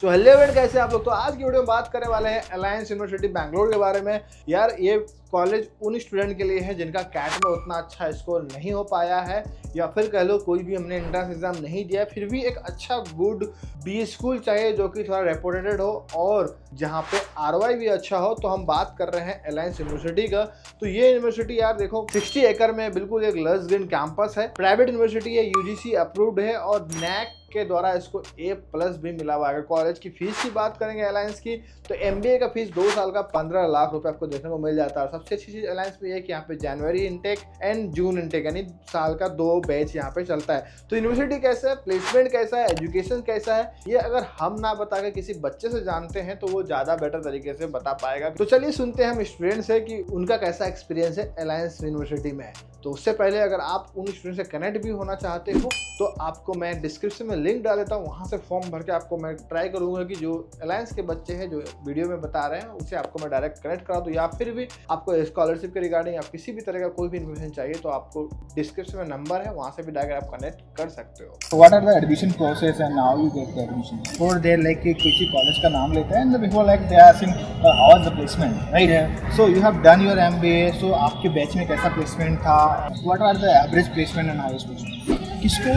तो hello everyone, कैसे आप लोग। तो आज की वीडियो में बात करने वाले हैं अलायंस यूनिवर्सिटी बैंगलोर के बारे में। यार ये कॉलेज उन स्टूडेंट के लिए है जिनका कैट में उतना अच्छा स्कोर नहीं हो पाया है, या फिर कह लो कोई भी हमने एंट्रेंस एग्जाम नहीं दिया है, फिर भी एक अच्छा गुड बी स्कूल चाहिए जो कि थोड़ा रेपुटेटेड हो और जहाँ पे ROI भी अच्छा हो। तो हम बात कर रहे हैं अलायंस यूनिवर्सिटी का। तो ये यूनिवर्सिटी यार देखो 60 एकड़ में बिल्कुल एक लस ग्रीन कैंपस है, प्राइवेट यूनिवर्सिटी है, UGC अप्रूव्ड है और NAC के द्वारा इसको A+ भी मिला हुआ है। कॉलेज की फीस की बात करेंगे अलायंस की, तो MBA का फीस 2 साल का 15 लाख रुपए आपको देखने को मिल जाता है। और सबसे अच्छी चीज अलायंस में है कि यहाँ पे जनवरी इनटेक एंड जून इनटेक यानी साल का 2 बैच यहाँ पे चलता है। तो यूनिवर्सिटी कैसा है, प्लेसमेंट कैसा है, एजुकेशन कैसा है, ये अगर हम ना बता के किसी बच्चे से जानते हैं तो वो ज्यादा बेटर तरीके से बता पाएगा। तो चलिए सुनते हैं हम स्टूडेंट से कि उनका कैसा एक्सपीरियंस है अलायंस यूनिवर्सिटी में। तो उससे पहले अगर आप उन स्टूडेंट से कनेक्ट भी होना चाहते हो तो आपको मैं डिस्क्रिप्शन में लिंक डाल देता हूँ, वहाँ से फॉर्म भर के आपको मैं ट्राई करूँगा कि जो अलायंस के बच्चे हैं जो वीडियो में बता रहे हैं उससे आपको मैं डायरेक्ट कनेक्ट करा दूँ, या फिर भी आपको स्कॉलरशिप के रिगार्डिंग या किसी भी तरह का कोई भी इन्फॉर्मेशन चाहिए तो आपको डिस्क्रिप्शन में नंबर है, वहाँ से भी डायरेक्ट आप कनेक्ट कर सकते हो। So what are the admission process and how you get the admission? Before they like किसी college का नाम लेते हैं and before like they are asking how was the placement, right? Yeah. So you have done your MBA, so आपके batch में कैसा placement था? What are the average placement and highest placement? किसको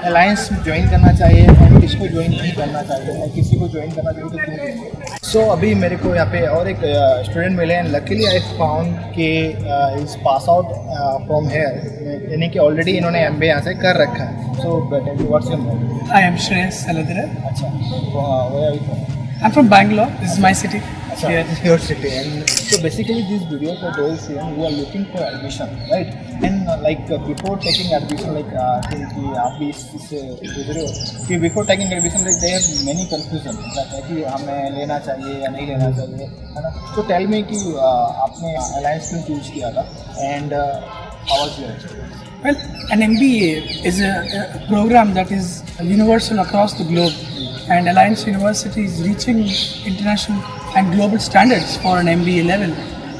अलायंस ज्वाइन करना चाहिए और किसको join नहीं करना चाहिए, और किसी को ज्वाइन करना चाहिए तो क्यों? सो अभी मेरे को यहाँ पे और एक स्टूडेंट मिले हैं, लकीली आई फाउंड के is pass out from here, यानी कि ऑलरेडी इन्होंने MBA यहाँ से कर रखा है। So what's your name? I am Shreyas Saladra. अच्छा, where are you from? I'm from Bangalore. This is my city. अच्छा, your city. And so basically this video for those students who are looking for admission, right? And before taking admission, कि आप भी इससे गुजरे हो कि before taking admission like they have many confusion कि हमें लेना चाहिए या नहीं लेना चाहिए, है ना? So tell me कि आपने अलायंस क्यों चूज किया था and how was your experience? Well, an MBA is a program that is universal across the globe, and Alliance University is reaching international and global standards for an MBA level.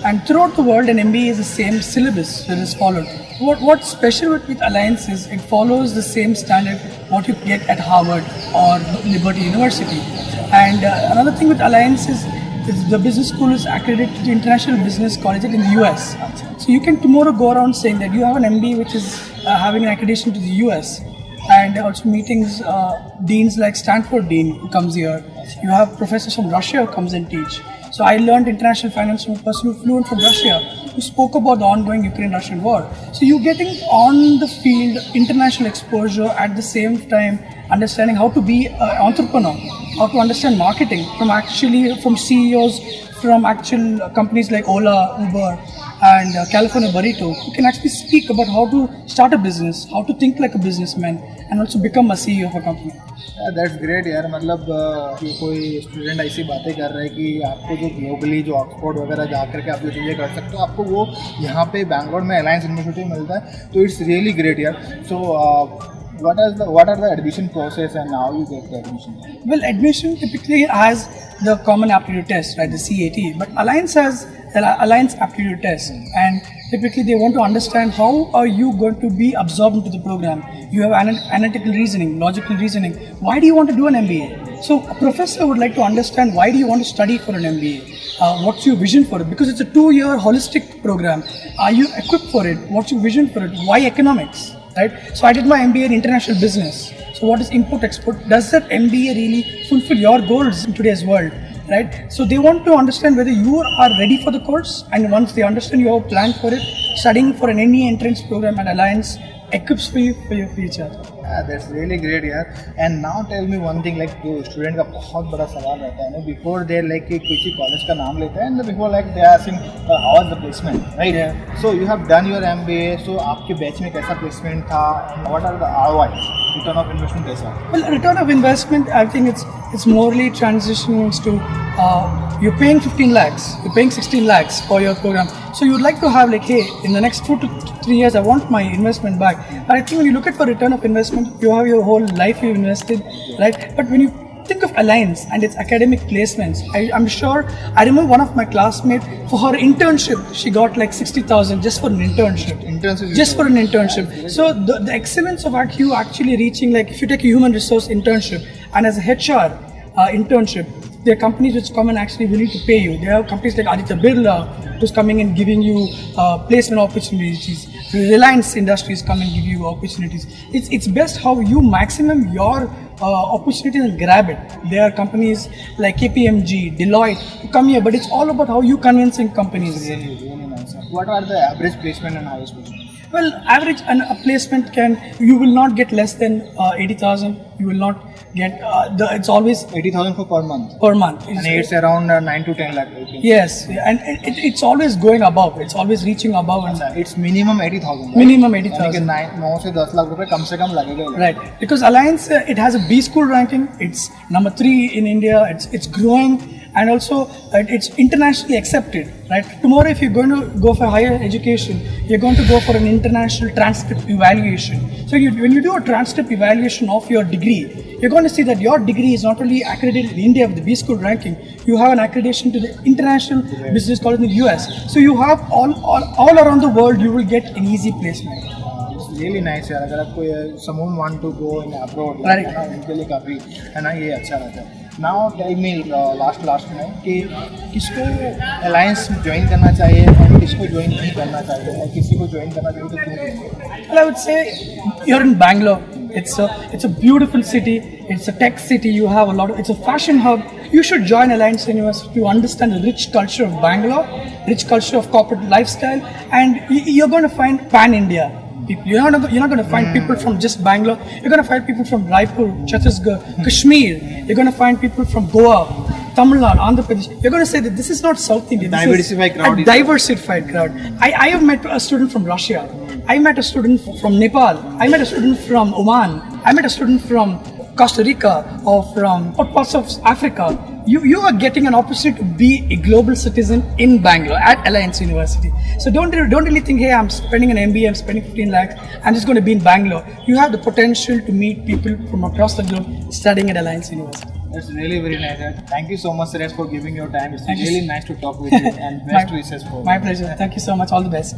And throughout the world, an MBA is the same syllabus that is followed. What's special with Alliance is it follows the same standard what you get at Harvard or Liberty University. And another thing with Alliance is the business school is accredited to International Business College in the US. So you can tomorrow go around saying that you have an MBA which is having an accreditation to the US. And also meetings, deans like Stanford Dean who comes here. You have professors from Russia who comes and teach. So I learned international finance from a person who flew in from Russia who spoke about the ongoing Ukraine-Russian war. So you're getting on the field international exposure at the same time understanding how to be an entrepreneur, how to understand marketing from CEOs from actual companies like Ola, Uber and California Burrito, who can actually speak about how to start a business, how to think like a businessman and also become a CEO of a company. That's great यार। मतलब कि कोई student ऐसी बातें कर रहा है कि आपको जो ग्लोबली जो ऑक्सफोर्ड वगैरह जा करके आप जो चीज़ें कर सकते हो आपको वो यहाँ पे बैंगलोर में अलायंस यूनिवर्सिटी में मिलता है, तो इट्स रियली ग्रेट यार। सो what are the admission process and how you get the admission? Well, admission typically has the common aptitude test, right, the CAT, but Alliance has the Alliance aptitude test, and typically they want to understand how are you going to be absorbed into the program. You have analytical reasoning, logical reasoning. Why do you want to do an MBA? So a professor would like to understand why do you want to study for an MBA? What's your vision for it? Because it's a 2-year holistic program. Are you equipped for it? What's your vision for it? Why economics? Right? So I did my MBA in international business. So what is import-export? Does that MBA really fulfill your goals in today's world? Right? So they want to understand whether you are ready for the course, and once they understand you have a plan for it, studying for any entrance program at Alliance equips for you for your future. That's really great यार। And now tell me one thing, like जो student का बहुत बड़ा सवाल रहता है ना before they like कि किसी कॉलेज का नाम लेते हैं and before like they are asking how was the placement, right? So you have done your MBA, so आपके बैच में कैसा प्लेसमेंट था, what are the ROI, return of investment कैसा? Well, return of investment, I think it's morely transitions to you're paying 15 lakhs, you're paying 16 lakhs for your program. So you'd like to have like, hey, in the next 2 to 3 years, I want my investment back. But I think when you look at for return of investment, you have your whole life you invested, right? But when you think of Alliance and its academic placements, I'm sure, I remember one of my classmates, for her internship, she got like 60,000 just for an internship. Just for an internship. So the excellence of you actually reaching, like if you take a human resource internship and as a HR, internship. There are companies which come and actually willing to pay you. There are companies like Aditya Birla who's coming and giving you placement opportunities. Reliance Industries come and give you opportunities. It's best how you maximum your opportunities and grab it. There are companies like KPMG, Deloitte who come here, but it's all about how you convincing companies. Really nice. What are the average placement and highest placement? Well, average and a placement you will not get less than 80,000. You will not get it's always 80,000 for per month. per month. And it's around 9 to 10 lakh. Yes, and it's always going above. It's always reaching above and It's minimum 80,000. minimum यानी कि 80,000. 9 से 10 लाख रुपए कम से कम लगेगा ही। Right, because Alliance it has a B school ranking. It's number 3 in India. It's growing, and also it's internationally accepted. Right, tomorrow if you're going to go for higher education, you're going to go for an international transcript evaluation. So when you do a transcript evaluation of your degree, you're going to see that your degree is not only accredited in India with the B school ranking, you have an accreditation to the International Business College in the US. So you have all around the world, you will get an easy placement. It's really nice यार, अगर आपको someone want to go in abroad, Right. है ना, उनके लिए काफ़ी है ना, ये अच्छा रहता है। Now tell me last में कि किसको alliance ज्वाइन करना चाहिए और किसको ज्वाइन नहीं करना चाहिए, और किसी को ज्वाइन करना चाहिए तो क्यों? Well, I would say you're in Bangalore. It's a beautiful city. It's a tech city. You have it's a fashion hub. You should join Alliance University to understand the rich culture of Bangalore, rich culture of corporate lifestyle, and you're going to find pan-India people. You're not going to find people from just Bangalore. You're going to find people from Raipur, Chhattisgarh, Kashmir. You're going to find people from Goa, Tamil Nadu, Andhra Pradesh. You're going to say that this is not South India. This Diversified is crowd a is- diversified crowd. I have met a student from Russia. I met a student from Nepal. I met a student from Oman. I met a student from Costa Rica or from parts of Africa. You are getting an opportunity to be a global citizen in Bangalore at Alliance University. So don't really think, hey, I'm spending an MBA, I'm spending 15 lakhs, I'm just going to be in Bangalore. You have the potential to meet people from across the globe studying at Alliance University. That's really very nice. Thank you so much, Suresh, for giving your time. It's Thank you. really nice to talk with you, and best wishes for My pleasure. Thank you so much. All the best.